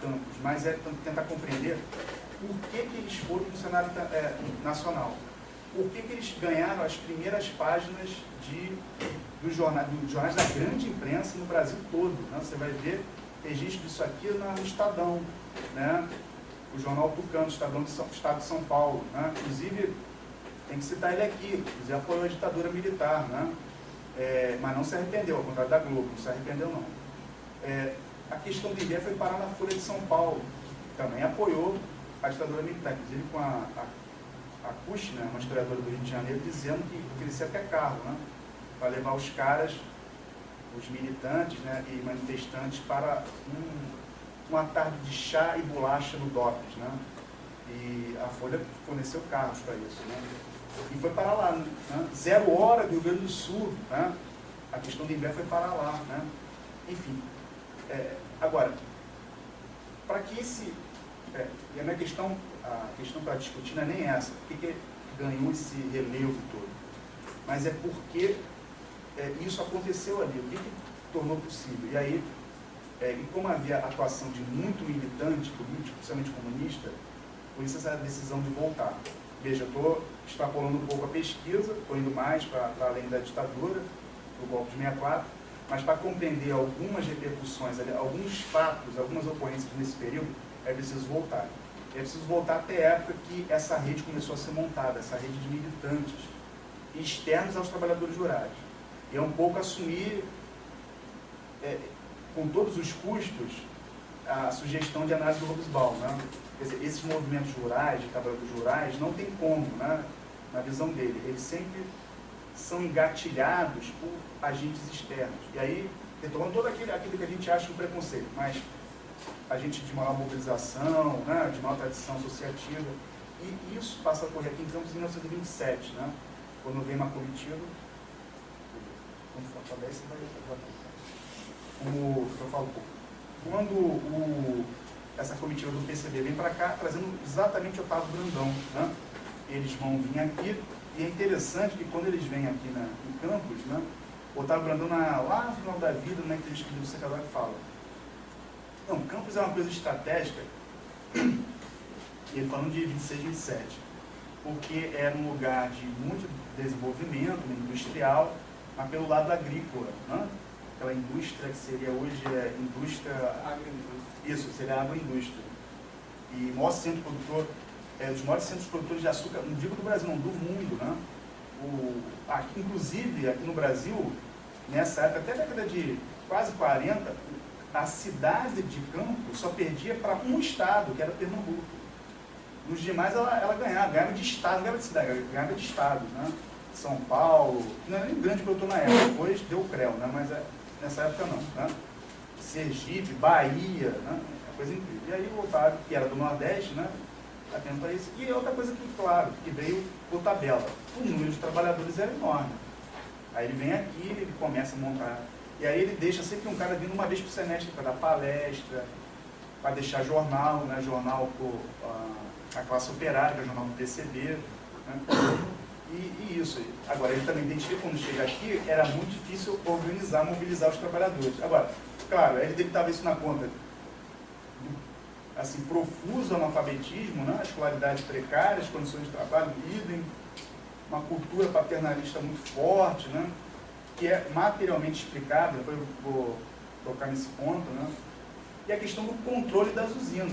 Campos, mas é tentar compreender por que eles foram no cenário nacional. Por que eles ganharam as primeiras páginas dos jornais da grande imprensa no Brasil todo. Né? Você vai ver registro disso aqui no Estadão, né? O jornal Tucano, Estado de São Paulo. Né? Inclusive, tem que citar ele aqui, ele apoiou a ditadura militar, né? Mas não se arrependeu, ao contrário da Globo, não se arrependeu não. A questão do IBE foi parar na Folha de São Paulo, que também apoiou a ditadura militar, inclusive com a Cush, né, uma historiadora do Rio de Janeiro, dizendo que oferecia até carro, né, para levar os caras, os militantes, né, e manifestantes para uma tarde de chá e bolacha no DOPS, né, e a Folha forneceu carros para isso, né, e foi para lá, né, 0 hora do Rio Grande do Sul, né, a questão do IBE foi para lá, né, enfim. Agora, para que e a minha questão, a questão para discutir não é nem essa, por que ganhou esse relevo todo, mas é porque isso aconteceu ali, o que tornou possível. E aí, e como havia atuação de muito militante político, principalmente comunista, por isso essa decisão de voltar. Veja, eu estou extrapolando um pouco a pesquisa, estou indo mais para além da ditadura, do golpe de 64, mas para compreender algumas repercussões, alguns fatos, algumas ocorrências nesse período, é preciso voltar. É preciso voltar até a época que essa rede começou a ser montada, essa rede de militantes externos aos trabalhadores rurais. E é um pouco assumir, com todos os custos, a sugestão de análise do Hobsbawm, né? Quer dizer, esses movimentos rurais, de trabalhadores rurais, não tem como, né? Na visão dele, eles sempre são engatilhados por agentes externos. E aí, retomando todo aquilo que a gente acha um preconceito, mas agente de maior mobilização, né, de maior tradição associativa, e isso passa a ocorrer aqui em Campos em 1927, né, quando vem uma comitiva, como eu falo um pouco, quando essa comitiva do PCB vem para cá, trazendo exatamente Otávio Brandão, né, eles vão vir aqui, e é interessante que quando eles vêm aqui em Campos, né, o Otávio Brandão, lá no final da vida, na entrevista que o secretário fala, não, Campos é uma coisa estratégica, ele falando de 26, 27, porque era um lugar de muito desenvolvimento, industrial, mas pelo lado agrícola, né? Aquela indústria que seria hoje indústria... Agroindústria. Isso, seria agroindústria. E o maior centro produtor, dos maiores centros produtores de açúcar, não digo do Brasil, não, do mundo, né? Inclusive, aqui no Brasil, nessa época, até a década de quase 40, a cidade de Campos só perdia para um estado, que era Pernambuco. Nos demais ela ganhava de estado, não ganhava de cidade, ganhava de estados, né? São Paulo, não era nem grande produtor na época, depois deu o CREL, né? Mas nessa época não, né? Sergipe, Bahia, né? É coisa incrível. E aí o Otávio, que era do Nordeste, né? Atento para isso. E outra coisa que, claro, que veio por tabela, o número de trabalhadores era enorme. Aí ele vem aqui, ele começa a montar. E aí ele deixa sempre um cara vindo uma vez por semestre para dar palestra, para deixar jornal, né? Jornal por a classe operária, que é o jornal do PCB, né? E isso. Agora, ele também identifica, quando chega aqui, era muito difícil organizar, mobilizar os trabalhadores. Agora, claro, ele deve isso na conta assim, profuso analfabetismo, né? Escolaridade precária, as condições de trabalho, idem, uma cultura paternalista muito forte, né? Que é materialmente explicável, depois eu vou tocar nesse ponto, né? E a questão do controle das usinas.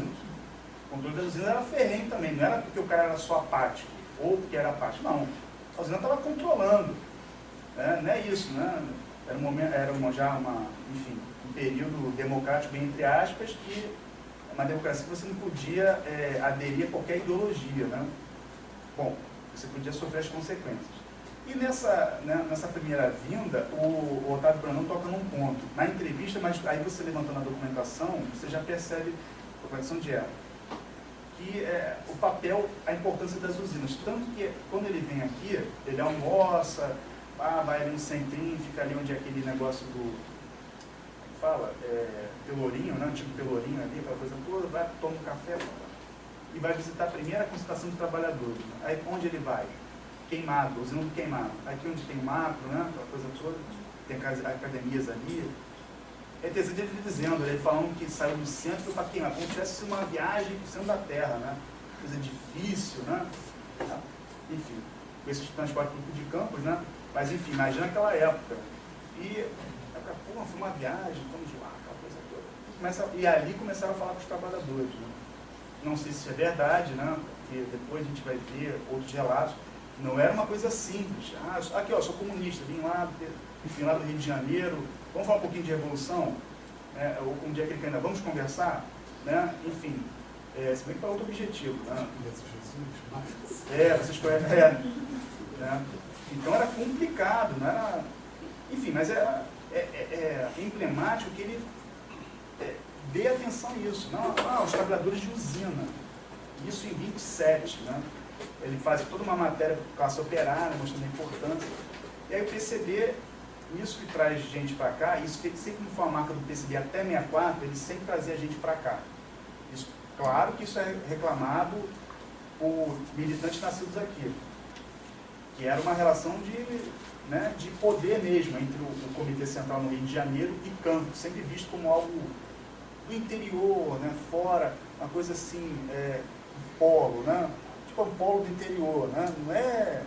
O controle das usinas era ferrenho também, não era porque o cara era só apático, ou porque era apático, não. A usina estava controlando, né? Não é isso, né? Enfim, um período democrático, bem entre aspas, que uma democracia que você não podia aderir a qualquer ideologia, né? Bom, você podia sofrer as consequências. E nessa primeira vinda, o Otávio Brandão toca num ponto. Na entrevista, mas aí você levantando a documentação, você já percebe, a documentação de época, que o papel, a importância das usinas. Tanto que, quando ele vem aqui, ele almoça, vai ali no centrinho, fica ali onde é aquele negócio do... Pelourinho, né? Antigo Pelourinho ali, aquela coisa toda, vai, toma um café e vai visitar a primeira concentração de trabalhadores. Né? Aí, onde ele vai? Queimado, usina do Queimado. Aqui onde tem o macro, né? Aquela coisa toda, tem academias ali. É interessante ele dizendo, ele falando que saiu do centro para queimar, como se tivesse uma viagem para o centro da Terra, né? Coisa difícil, né? Enfim, com esse transporte público de campos, né? Mas enfim, imagina aquela época. E, pô, foi uma viagem, vamos lá, aquela coisa toda. E ali começaram a falar com os trabalhadores, né? Não sei se é verdade, né? Porque depois a gente vai ver outros relatos. Não era uma coisa simples. Ah, aqui, ó, sou comunista, vim lá, enfim, lá do Rio de Janeiro. Vamos falar um pouquinho de revolução? Ou um dia que ainda vamos conversar? Né? Enfim, se bem que para outro objetivo. Né? Vocês conhecem. Né? Então era complicado, não era. Enfim, mas é emblemático que ele dê atenção a isso. Não, os trabalhadores de usina. Isso em 27, né? Ele faz toda uma matéria com classe operária, mostrando a importância. E aí o PCB, isso que traz gente para cá, isso sempre foi uma marca do PCB até 64, ele sempre trazia gente para cá. Isso, claro que isso é reclamado por militantes nascidos aqui, que era uma relação de poder mesmo entre o Comitê Central no Rio de Janeiro e Campos, sempre visto como algo do interior, né, fora, uma coisa assim, polo, né? Tipo um polo do interior, né? Não é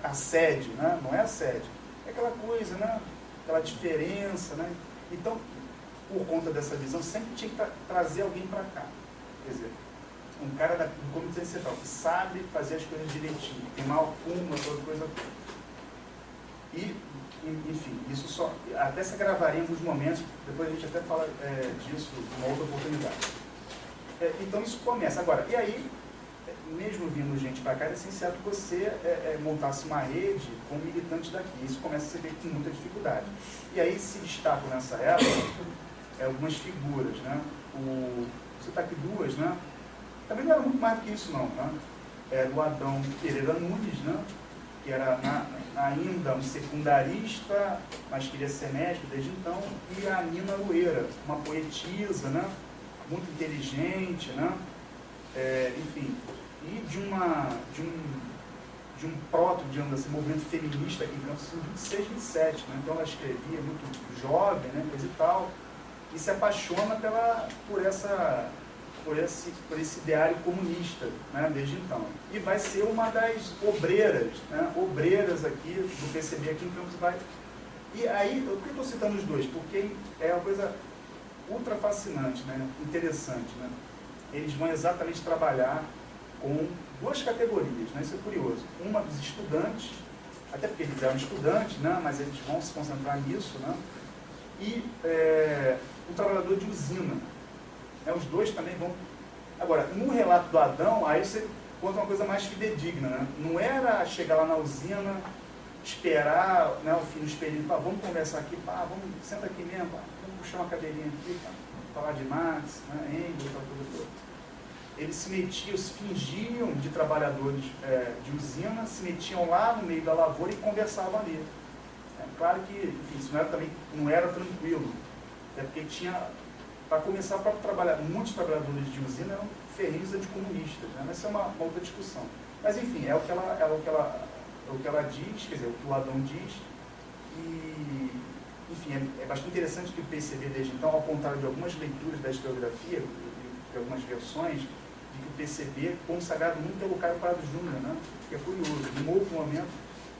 a sede, né? Não é a sede. É aquela coisa, né? Aquela diferença, né? Então, por conta dessa visão, sempre tinha que trazer alguém para cá. Quer dizer, um cara do Comitê Central que sabe fazer as coisas direitinho, tem uma alcunha, toda coisa. E, enfim, isso só. Até se gravaria em alguns momentos, depois a gente até fala disso numa outra oportunidade. Então isso começa. Agora, e aí, mesmo vindo gente para cá, era essencial que você montasse uma rede com militantes daqui. Isso começa a ser feito com muita dificuldade. E aí se destacam nessa época algumas figuras, né? Você está aqui duas, né? Também não era muito mais do que isso, não, né? O Adão Pereira Nunes, né? Que era ainda um secundarista, mas queria ser médico desde então, e a Nina Loeira, uma poetisa, né? Muito inteligente, né? Enfim, e de um proto, digamos assim, movimento feminista aqui em Campos, em 26, 27, né? Então ela escrevia muito jovem, né? Coisa e tal, e se apaixona por esse ideário comunista, né? Desde então. E vai ser uma das obreiras, né? Obreiras aqui do PCB aqui em Campos. E aí, por que eu estou citando os dois? Porque é uma coisa ultra fascinante, né? Interessante, né? Eles vão exatamente trabalhar com duas categorias, né? Isso é curioso. Uma dos estudantes, até porque eles eram estudantes, né? Mas eles vão se concentrar nisso, né? E o trabalhador de usina. Os dois também vão. Agora, no relato do Adão, aí você conta uma coisa mais fidedigna, né? Não era chegar lá na usina, esperar, né, o filho espelhinho, vamos conversar aqui, senta aqui mesmo, vamos puxar uma cadeirinha aqui, falar de Marx, né, Engels, aquela coisa toda. Eles se metiam, se fingiam de trabalhadores de usina, se metiam lá no meio da lavoura e conversavam ali. Claro que, enfim, isso não era tranquilo, até porque tinha, para começar, para trabalhar, muitos trabalhadores de usina eram ferrenhos anticomunistas, né? Essa é uma outra discussão. Mas, enfim, é o que ela diz, quer dizer, o que o Adão diz, e, enfim, é bastante interessante que o PCB, desde então, ao contrário de algumas leituras da historiografia, de algumas versões, de que o PCB, consagrado muito pelo Caio Prado Júnior, né? Que é curioso, em outro momento,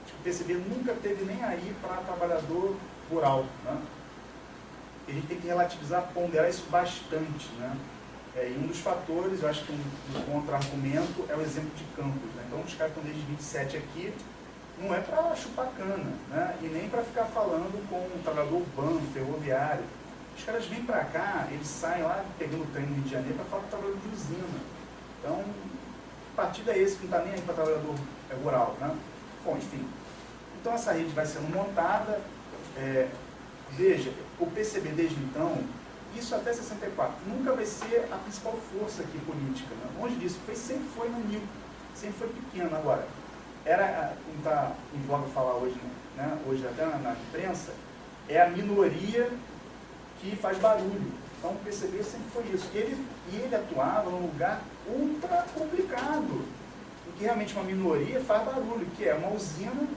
que o PCB nunca teve nem aí para trabalhador rural, né? A gente tem que relativizar, ponderar isso bastante, né? E um dos fatores, eu acho que um contra-argumento é o exemplo de Campos, né? Então, os caras estão desde 27 aqui, não é para chupar cana, né? E nem para ficar falando com um trabalhador urbano, ferroviário. Os caras vêm para cá, eles saem lá pegando o trem no Rio de Janeiro para falar com o trabalhador de usina. Então, o partido é esse que não está nem aí para trabalhador rural, né? Bom, enfim. Então, essa rede vai sendo montada. Veja, o PCB desde então, isso até 64, nunca vai ser a principal força aqui política, né? Longe disso, sempre foi no nível, sempre foi pequeno. Agora, como está em voga falar hoje, né? Hoje até na imprensa, é a minoria que faz barulho. Então o PCB sempre foi isso. E ele atuava num lugar ultra complicado, em que realmente uma minoria faz barulho, que é uma usina,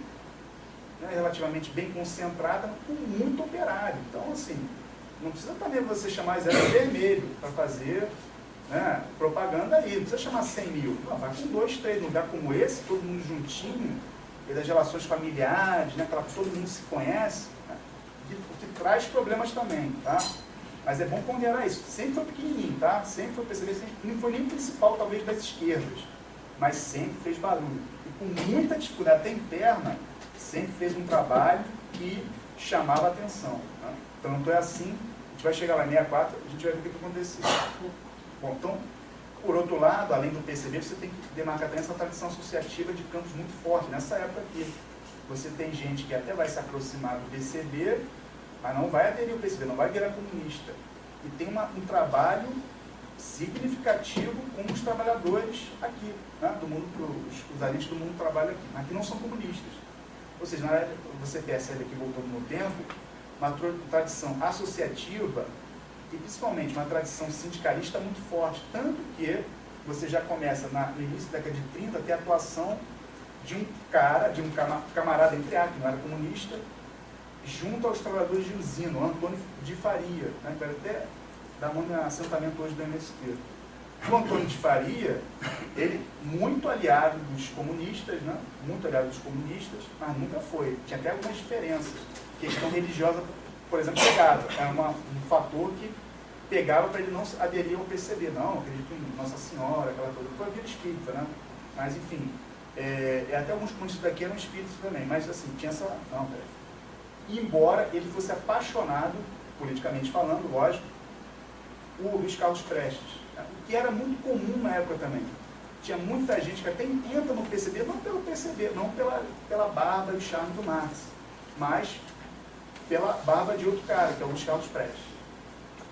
né, relativamente bem concentrada, com muito operário. Então, assim, Não precisa também você chamar Exército Vermelho para fazer, né, propaganda aí, não precisa chamar 100 mil. Não, vai com 2, 3, num lugar como esse, todo mundo juntinho, e das relações familiares, né, aquela que todo mundo se conhece, né, que traz problemas também, tá? Mas é bom ponderar isso. Sempre foi pequenininho, tá? Sempre foi perceber, não foi nem o principal, talvez, das esquerdas, mas sempre fez barulho. E com muita dificuldade, até interna, sempre fez um trabalho que chamava a atenção. Né? Tanto é assim, a gente vai chegar lá em 64, a gente vai ver o que aconteceu. Bom, então, por outro lado, além do PCB, você tem que demarcar também essa tradição associativa de campos muito forte. Nessa época aqui, você tem gente que até vai se aproximar do PCB, mas não vai aderir ao PCB, não vai virar comunista. E tem um trabalho significativo com os trabalhadores aqui, né, do mundo, os agentes do mundo trabalham aqui, mas que não são comunistas. Ou seja, na verdade, você percebe aqui, voltando no tempo, uma tradição associativa e principalmente uma tradição sindicalista muito forte. Tanto que você já começa no início da década de 30 a ter a atuação de um camarada, entre aspas, que não era comunista, junto aos trabalhadores de usina, o Antônio de Faria, né, que era até da nome no assentamento hoje do MST. O Antônio de Faria, ele muito aliado dos comunistas, né, muito aliado dos comunistas, mas nunca foi. Tinha até algumas diferenças. Questão religiosa, por exemplo, pegava. Era um fator que pegava para ele não aderir ao PCB. Não, acredito em Nossa Senhora, aquela coisa. Foi a vida espírita, né? Mas, enfim, até alguns comunistas daqui eram espíritos também, mas assim, tinha essa... Não, peraí. Embora ele fosse apaixonado, politicamente falando, lógico, por Luiz Carlos Prestes, né? O que era muito comum na época também. Tinha muita gente que até entra no PCB, não pelo PCB, não pela barba e o charme do Marx, mas pela barba de outro cara, que é o Luiz Carlos Prestes.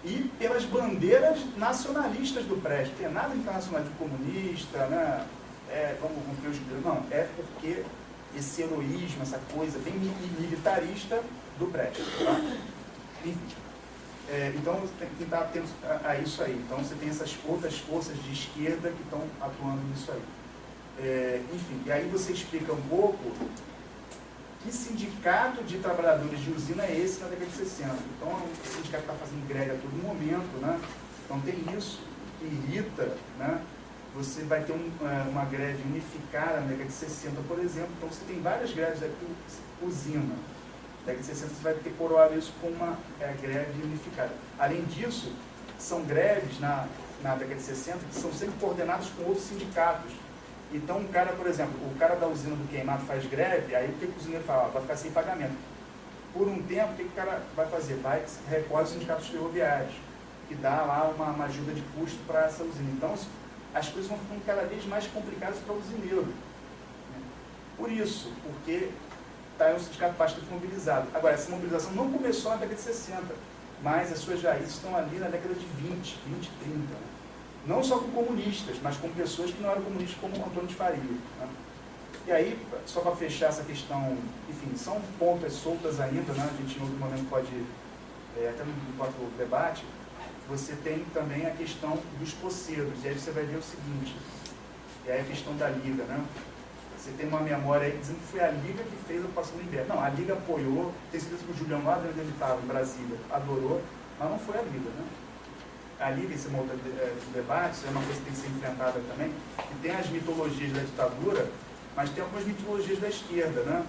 E pelas bandeiras nacionalistas do Prestes. Não tem nada internacional de comunista, né? Não, é porque esse heroísmo, essa coisa bem militarista do Prestes. Tá? Enfim. Então, tem que estar atento a isso aí. Então, você tem essas outras forças de esquerda que estão atuando nisso aí. Enfim, e aí você explica um pouco que sindicato de trabalhadores de usina é esse na década de 60. Então, o sindicato está fazendo greve a todo momento, né? Então, tem isso que irrita, né? Você vai ter uma greve unificada na década de 60, por exemplo. Então, você tem várias greves aqui, usina. Na década de 60 você vai ter coroado isso com uma greve unificada. Além disso, são greves na década de 60 que são sempre coordenadas com outros sindicatos. Então, um cara, por exemplo, o cara da usina do queimado faz greve, aí o que o usineiro fala? Vai ficar sem pagamento. Por um tempo, o que o cara vai fazer? Vai recolhe os sindicatos ferroviários, que dá lá uma ajuda de custo para essa usina. Então, as coisas vão ficando cada vez mais complicadas para o usineiro. Por isso, porque está um sindicato bastante mobilizado. Agora, essa mobilização não começou na década de 60, mas as suas raízes estão ali na década de 20, 30. Né? Não só com comunistas, mas com pessoas que não eram comunistas, como o Antônio de Faria. Né? E aí, só para fechar essa questão, enfim, são pontas soltas ainda, né? A gente em outro momento pode, até no próprio debate, você tem também a questão dos poceiros, e aí você vai ver o seguinte, e aí a questão da Liga, né? Você tem uma memória aí dizendo que foi a Liga que fez a ocupação do inverno. Não, a Liga apoiou, tem certeza que o Julião lá onde ele estava, em Brasília, adorou, mas não foi a Liga, né? A Liga, esse é uma outra debate, é uma coisa que tem que ser enfrentada também, que tem as mitologias da ditadura, mas tem algumas mitologias da esquerda, né?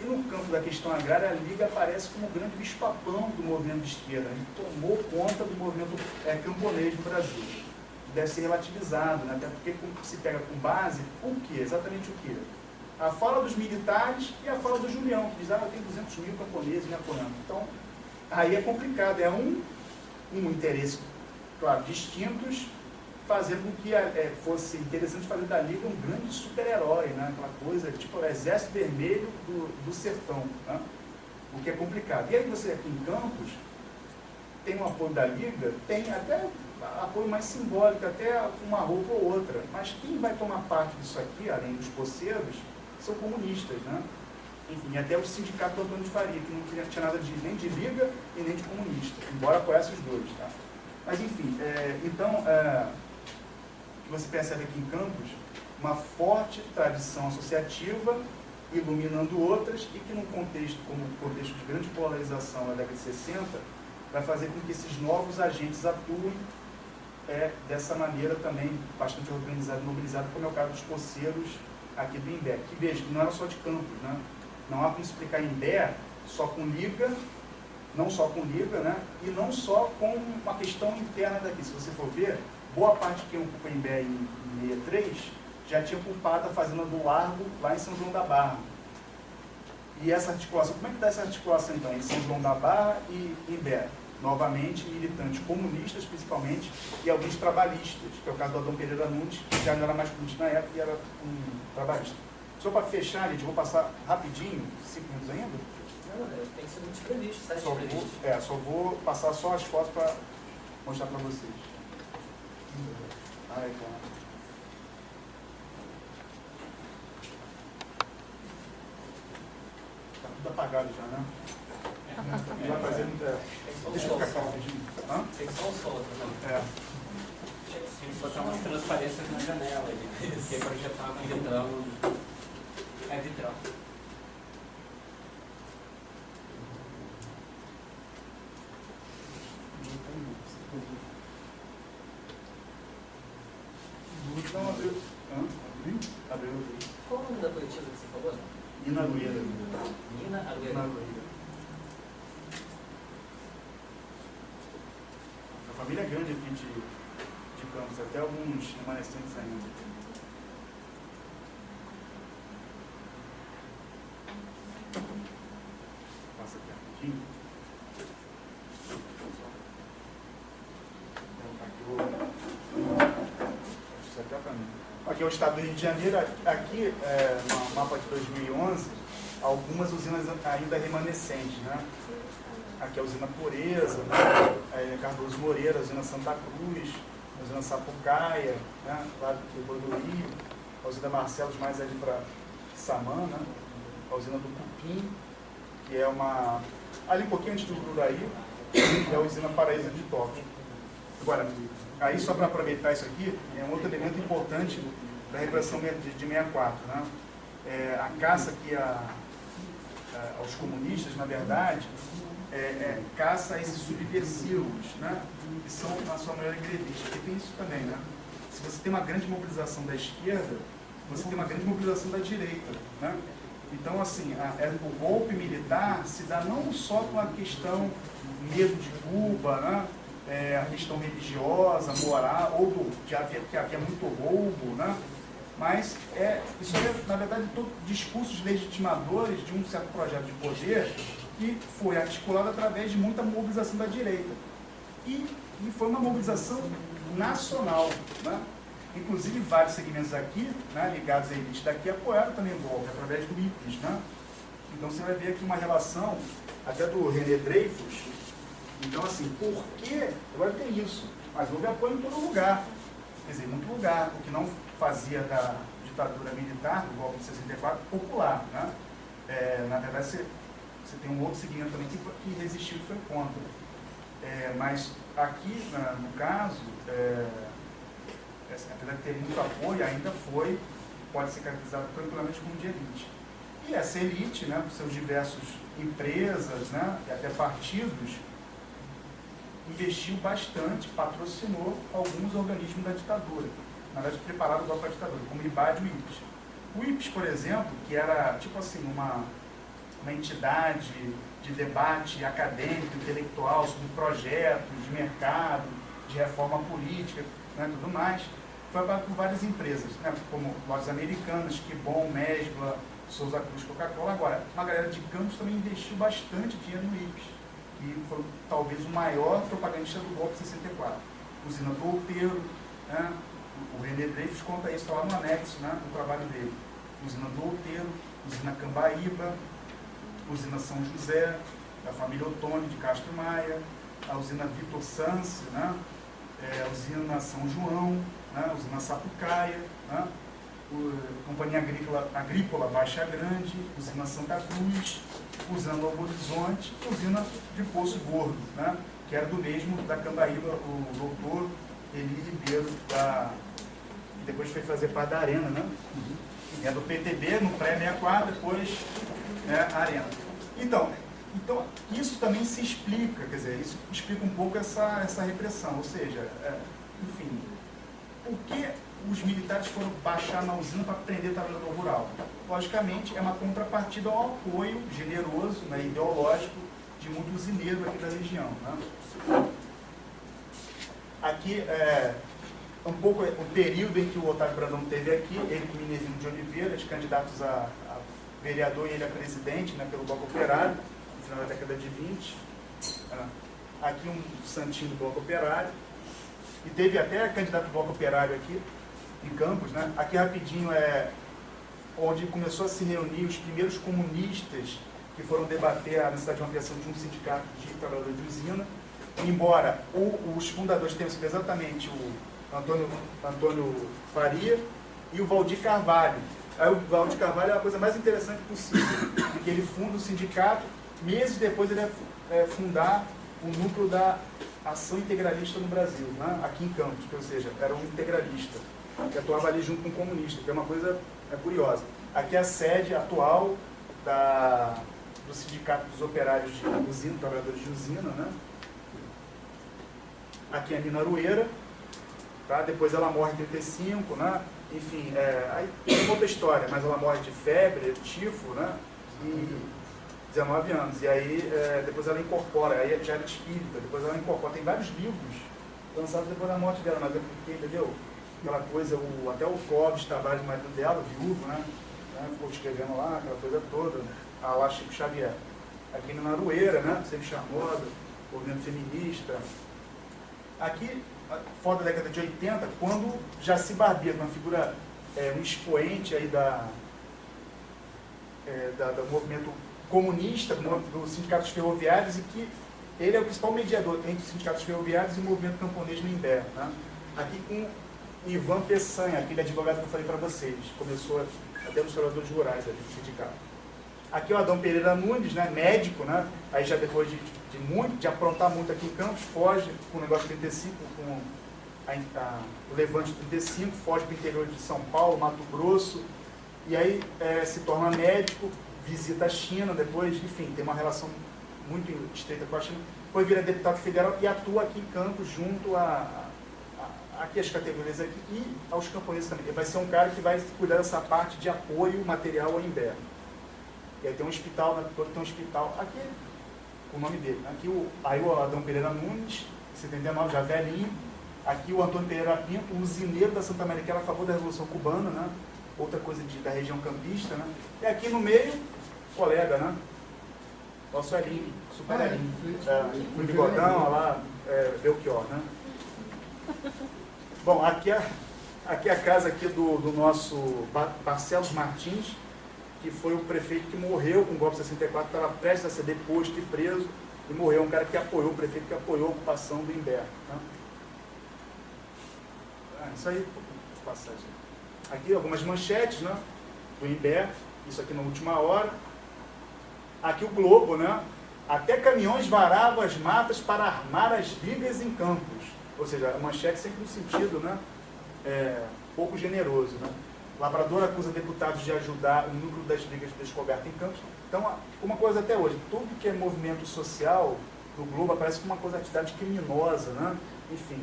E no campo da questão agrária, a Liga aparece como o grande bicho-papão do movimento de esquerda. Ele tomou conta do movimento camponês no Brasil. Deve ser relativizado, né? Até porque se pega com base, o quê? Exatamente o quê? A fala dos militares e a fala do Julião, que diz, tem 200 mil camponeses me apoiando. Então, aí é complicado, é um interesse, claro, distintos, fazendo com que fosse interessante fazer da Liga um grande super-herói, né? Aquela coisa, tipo o Exército Vermelho do Sertão, né? O que é complicado. E aí você aqui em Campos, tem um apoio da Liga, tem até apoio mais simbólico, até uma roupa ou outra, mas quem vai tomar parte disso aqui, além dos poceiros, são comunistas, né? Enfim, até o sindicato do Antônio de Faria, que não tinha nada nem de Liga e nem de comunista, embora apoiasse os dois, tá? Mas enfim, então, você percebe aqui em Campos uma forte tradição associativa, iluminando outras, e que num contexto como o contexto de grande polarização na década de 60, vai fazer com que esses novos agentes atuem dessa maneira também bastante organizada e mobilizada, como é o caso dos poceiros aqui do Imbé. Que veja, não era só de Campos, né? Não há como explicar Imbé só com liga, não só com liga, né? E não só com uma questão interna daqui. Se você for ver, boa parte de quem ocupa Imbé em 63 já tinha ocupado a fazenda do Largo lá em São João da Barra. E essa articulação, como é que está essa articulação então em São João da Barra e Imbé? Novamente, militantes comunistas principalmente e alguns trabalhistas, que é o caso do Adão Pereira Nunes, que já não era mais comunista na época e era um trabalhista. Só para fechar, gente, vou passar rapidinho, 5 minutos ainda. Não, tem que ser muito previsto, 7 previsto. Só vou passar só as fotos para mostrar para vocês. Ai, cara. Tá tudo apagado já, né? Vai fazer muita... Deixa eu ficar calmo rapidinho. Tem só o sol, não? É. Tem que botar umas transparências na janela ali, porque é projetado em vitral. É vitral. Não abriu. Abriu. Qual o nome da coletiva que você falou? Nina Luíra. Nina Luíra. Nina Luíra. A família é grande aqui de Campos, até alguns remanescentes ainda. Passa aqui rapidinho. Aqui é o estado do Rio de Janeiro. Aqui, no mapa de 2011, algumas usinas ainda remanescentes, né? Aqui é a usina Pureza, né? Cardoso Moreira, a usina Santa Cruz, a usina Sapucaia, né? Lá do Rio, a usina Marcelos mais ali para Samã, né? A usina do Cupim, que é uma... ali um pouquinho antes do Uraí, que é a usina Paraíso de Tóquio. Agora, aí só para aproveitar isso aqui, é um outro elemento importante da repressão de 64, né? A caça aqui aos comunistas, na verdade, caça a esses subversivos, né? Que são, na sua maioria, grevistas. Porque tem isso também, né? Se você tem uma grande mobilização da esquerda, você tem uma grande mobilização da direita, né? Então, assim, o golpe militar se dá não só com a questão medo de Cuba, né? A questão religiosa, moral, ou que havia muito roubo, né? Mas isso é, na verdade, todos discursos legitimadores de um certo projeto de poder que foi articulado através de muita mobilização da direita. E foi uma mobilização nacional, né? Inclusive, vários segmentos aqui, né, ligados à elite daqui, apoiaram também o golpe, através do IPES, né? Então, você vai ver aqui uma relação, até do René Dreyfus. Então, assim, por que agora tem isso? Mas houve apoio em todo lugar. Quer dizer, em muito lugar, o que não fazia da ditadura militar, do golpe de 64, popular, né? Na verdade, você tem um outro segmento também que resistiu e foi contra. Mas aqui, no caso, apesar de ter muito apoio, ainda pode ser caracterizado tranquilamente como de elite. E essa elite, né, por seus diversos empresas, né, e até partidos, investiu bastante, patrocinou alguns organismos da ditadura, na verdade prepararam o golpe da ditadura, como o IBAD e o IPES. O IPES, por exemplo, que era tipo assim, uma entidade de debate acadêmico, intelectual sobre projetos de mercado, de reforma política, né, tudo mais, foi apoiado por várias empresas, né, como Lojas Americanas, Kibon, Mesbla, Souza Cruz, Coca-Cola. Agora, uma galera de Campos também investiu bastante dinheiro no IPES, que foi talvez o maior propagandista do golpe de 64. Usina do Outeiro, né? O René Dreyfus conta isso lá no anexo, né, do trabalho dele. Usina do Outeiro, usina Cambaíba, usina São José, da família Ottoni de Castro Maia, a usina Vitor Sansi, né? A usina São João, né? A usina Sapucaia, né? Companhia Agrícola Baixa Grande, usina Santa Cruz, usina Novo Horizonte e usina de Poço Gordo, né? Que era do mesmo da Cambaíba, o doutor Eli Ribeiro, que depois foi fazer parte da Arena, né? É do PTB, no pré-64, depois a Arena. Então, Então, isso também se explica, quer dizer, isso explica um pouco essa repressão, ou seja, enfim, por que os militares foram baixar na usina para prender o trabalhador rural? Logicamente, é uma contrapartida ao apoio generoso, né, ideológico de muitos usineiros aqui da região. Né? Aqui um pouco o período em que o Otávio Brandão esteve aqui, ele e o Minezinho de Oliveira, de candidatos a vereador e ele a presidente, né, pelo Bloco Operário, no final da década de 20. Aqui um santinho do Bloco Operário. E teve até candidato do Bloco Operário aqui, em Campos, né? Aqui rapidinho onde começou a se reunir os primeiros comunistas que foram debater a necessidade de uma criação de um sindicato de trabalhadores de usina. Embora os fundadores tenham sido exatamente o Antônio Faria e o Valdir Carvalho. Aí o Valdir Carvalho é a coisa mais interessante possível, porque ele funda o sindicato, meses depois ele vai fundar o núcleo da Ação Integralista no Brasil, né? Aqui em Campos, ou seja, era um integralista, que atuava ali junto com o comunista, que é uma coisa curiosa. Aqui é a sede atual do Sindicato dos Operários de Usina, Trabalhadores de Usina, né? Aqui é a Nina Arueira, tá? Depois ela morre em 35, né? Enfim, aí tem outra história, mas ela morre de febre, tifo, né? E 19 anos. E aí depois ela incorpora, aí já era espírita, depois ela incorpora. Tem vários livros lançados depois da morte dela, mas é porque, entendeu? Aquela coisa, até o Clóvis Tavares, marido dela, viúvo, né? Ficou escrevendo lá, aquela coisa toda, a lá Chico Xavier. Aqui na Arueira, né? Sempre charmosa, movimento feminista. Aqui, fora da década de 80, quando Jaci Barbeiro, uma figura, um expoente aí do movimento comunista, dos sindicatos ferroviários, e que ele é o principal mediador entre os sindicatos ferroviários e o movimento camponês no inverno. Né? Aqui com Ivan Peçanha, aquele advogado que eu falei para vocês, começou até nos trabalhadores rurais ali do sindicato. Aqui o Adão Pereira Nunes, né, médico, né, aí já depois de aprontar muito aqui em Campos, foge com o negócio 35, com o Levante 35, foge para o interior de São Paulo, Mato Grosso, e aí se torna médico, visita a China depois, enfim, tem uma relação muito estreita com a China, depois vira deputado federal e atua aqui em Campos junto aqui as categorias aqui e aos camponeses também. Ele vai ser um cara que vai cuidar dessa parte de apoio material ao inverno. E aí tem um hospital, né, todo tem um hospital aqui, o nome dele. Aqui aí o Adão Pereira Nunes, 79, já velhinho. Aqui o Antônio Pereira Pinto, o usineiro da Santa Mariquela a favor da Revolução Cubana, né? Outra coisa da região campista, né? E aqui no meio, colega, né? Nosso Elinho, super Elinho. O bigodão, lá, Belchior, né? Bom, aqui é a casa aqui do nosso Barcelos Martins, que foi o prefeito que morreu com o golpe de 64, estava prestes a ser deposto e preso, e morreu um cara que apoiou, o prefeito que apoiou a ocupação do Imbé. Né? Isso aí, passagem. Aqui algumas manchetes, né, do Imbé, isso aqui na última hora. Aqui o Globo, né? Até caminhões varavam as matas para armar as vigas em Campos. Ou seja, a manchete sempre no sentido, né, pouco generoso, né? Lavrador acusa deputados de ajudar o núcleo das vigas de descoberta em Campos. Então, uma coisa até hoje, tudo que é movimento social no Globo aparece como uma coisa, atividade criminosa, né? Enfim,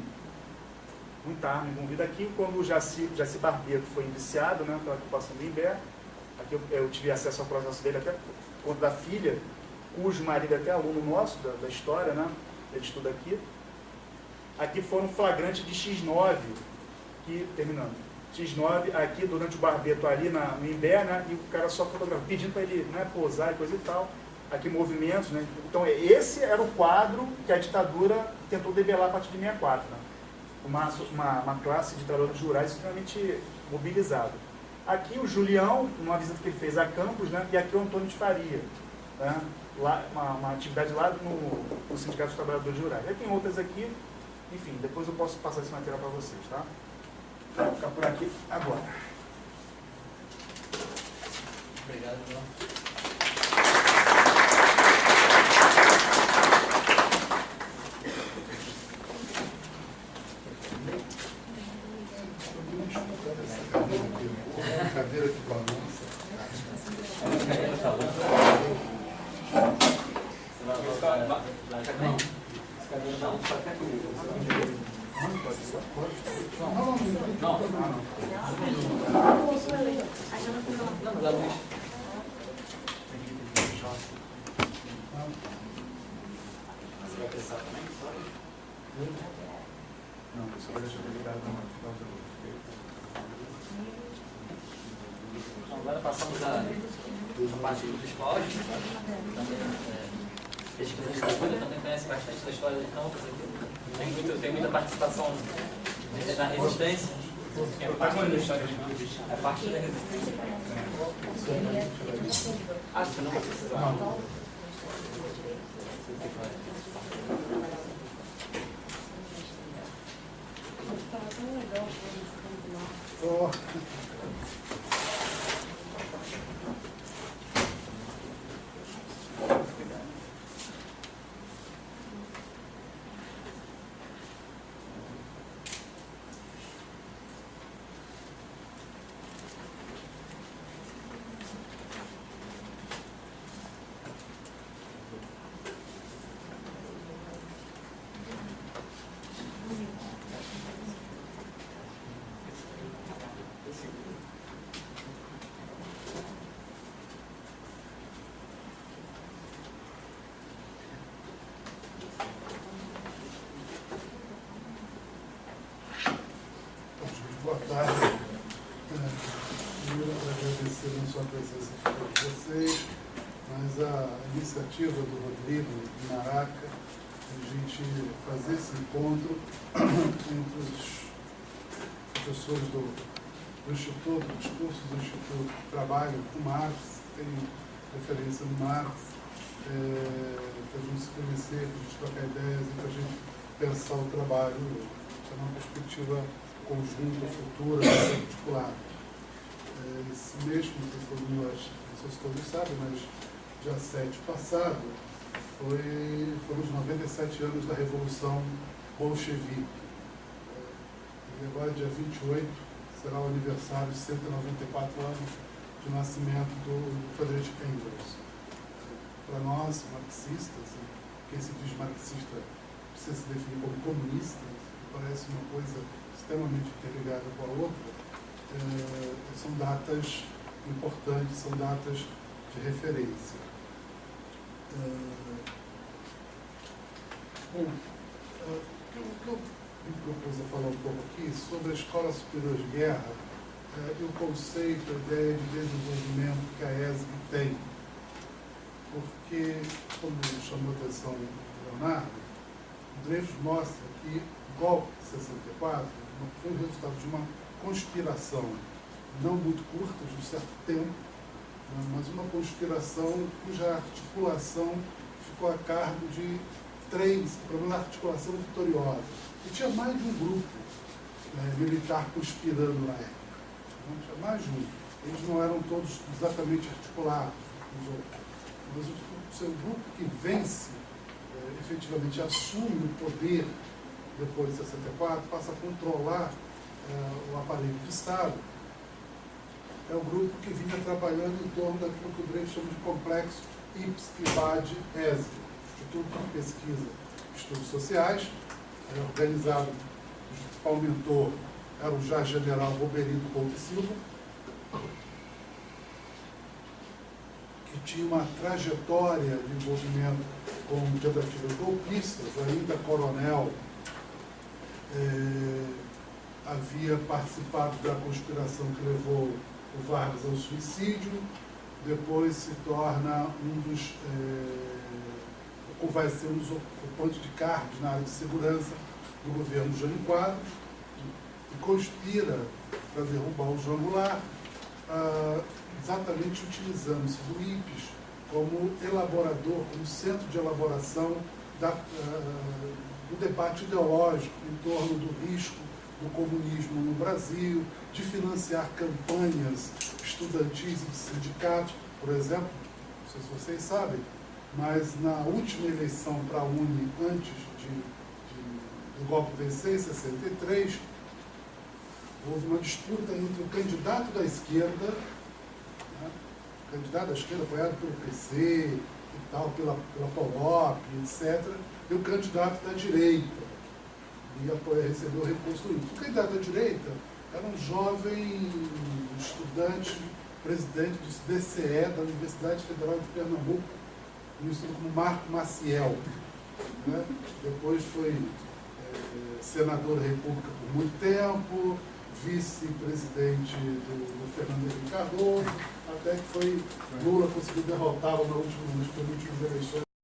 muita arma envolvida aqui. Quando o Jaci Barbeiro foi indiciado, né, pela ocupação do Imbé, aqui eu tive acesso ao processo dele até por conta da filha, cujo marido é até aluno nosso da história, né? Ele estuda aqui. Aqui foram flagrantes de X9, terminando. X9, aqui durante o barbeto ali no Imbé, né, e o cara só fotografando, pedindo para ele, né, posar e coisa e tal. Aqui movimentos, né. Então esse era o quadro que a ditadura tentou debelar a partir de 64, né. Uma classe de trabalhadores rurais extremamente mobilizada. Aqui o Julião, numa visita que ele fez a Campos, né, e aqui o Antônio de Faria, né, lá, uma atividade lá no Sindicato dos Trabalhadores Rurais. Aí tem outras aqui, enfim, depois eu posso passar esse material para vocês, tá? Vou ficar por aqui agora. Obrigado, João. Cadeira que balança. A cadeira tá longe. Não. Você vai pensar também? Não, só deixa eu ligado na Agora passamos a parte do escolas. Pesquisa de cultura também conhece bastante da história de Campos aqui. Tem muita participação na resistência. É parte da história de Campos. É parte da resistência. Ah, você não vai precisar. Oh. Boa tarde. Primeiro, agradecer a sua presença aqui com vocês, mas a iniciativa do Rodrigo de Maraca, a gente fazer esse encontro entre os professores do Instituto, dos cursos do Instituto que trabalham com Marx, tem referência no Marx, para a gente se conhecer, para a gente trocar ideias e para a gente pensar o trabalho de uma perspectiva conjunto, futura, particular. Esse mês, não sei se todos sabem, mas dia 7 passado, foram os 97 anos da Revolução Bolchevique. E agora, dia 28, será o aniversário de 194 anos de nascimento do Friedrich Engels. Para nós, marxistas, quem se diz marxista precisa se definir como comunista, parece uma coisa extremamente interligada com a outra, são datas importantes, são datas de referência. Bom, o que eu me propus a falar um pouco aqui sobre a Escola Superior de Guerra e o conceito, a ideia de desenvolvimento que a ESG tem. Porque, como chamou a atenção o Leonardo, o Dreyfus mostra que o golpe de 64 foi o resultado de uma conspiração não muito curta, de um certo tempo, mas uma conspiração cuja articulação ficou a cargo de 3, pelo menos a articulação vitoriosa. E tinha mais de um grupo militar conspirando na época. Não tinha mais de um. Eles não eram todos exatamente articulados, mas o seu grupo que vence, efetivamente assume o poder depois de 64, passa a controlar o aparelho de Estado, é o grupo que vinha trabalhando em torno daquilo que o Dreyfus chama de complexo IPS-IBAD-ESG, Instituto de Pesquisa de Estudos Sociais, organizado, o principal mentor era o já general Roberito Couto Silva, que tinha uma trajetória de envolvimento com tentativas golpistas, ainda coronel, havia participado da conspiração que levou o Vargas ao suicídio, depois se torna ou vai ser um dos ocupantes de cargos na área de segurança do governo Jânio Quadros, e conspira para derrubar o João Goulart, exatamente utilizando-se do IPES como elaborador, como centro de elaboração do debate ideológico em torno do risco do comunismo no Brasil, de financiar campanhas estudantis e de sindicatos. Por exemplo, não sei se vocês sabem, mas na última eleição para a UNE, antes do golpe vencer, em 63, houve uma disputa entre o candidato da esquerda, o candidato da esquerda apoiado pelo PC e tal, pela POLOP, etc., e o candidato da direita, e recebeu o recurso do INPE. O candidato da direita era um jovem estudante, presidente do DCE, da Universidade Federal de Pernambuco, conhecido como Marco Maciel. Né? Depois foi senador da República por muito tempo, vice-presidente do Fernando Henrique Cardoso, até que Lula conseguiu derrotá-lo nas últimas eleições.